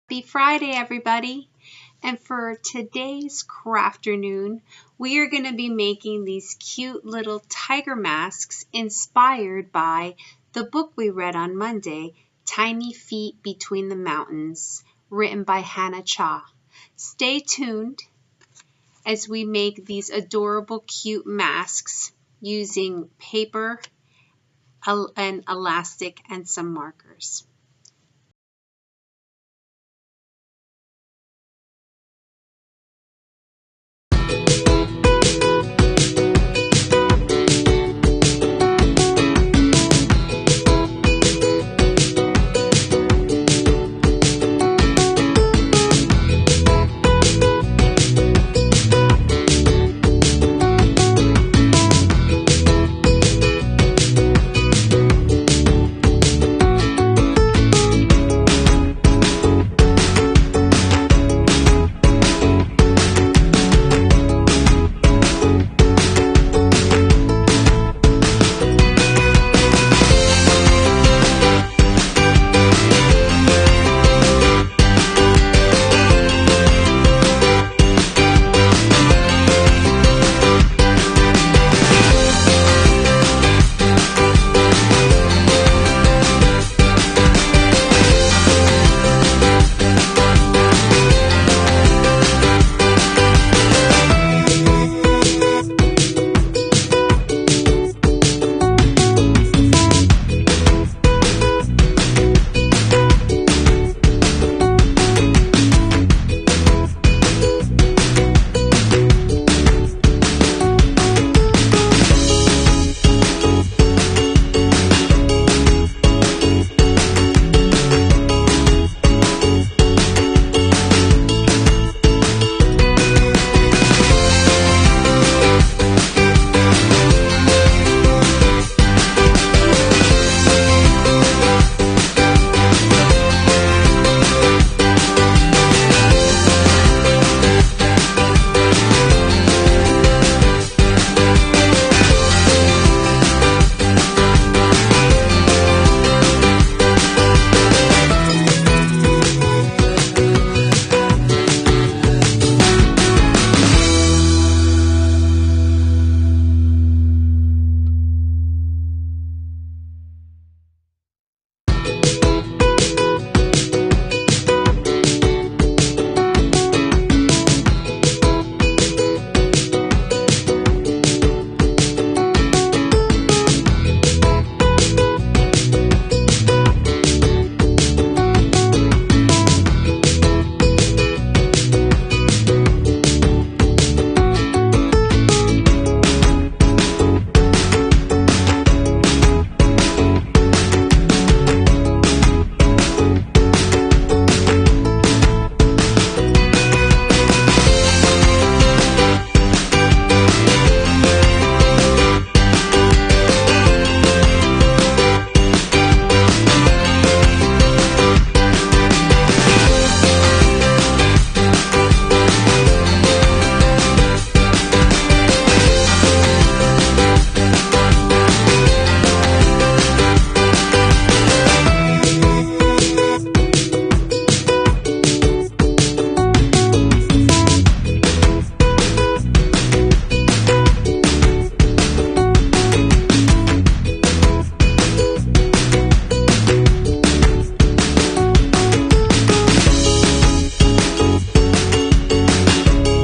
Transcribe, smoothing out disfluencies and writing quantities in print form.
Happy Friday, everybody. And for today's Crafternoon, we are going to be making these cute little tiger masks inspired by the book we read on Monday, Tiny Feet Between the Mountains, written by Hanna Cha. Stay tuned as we make these adorable, cute masks using paper, and elastic, and some markers.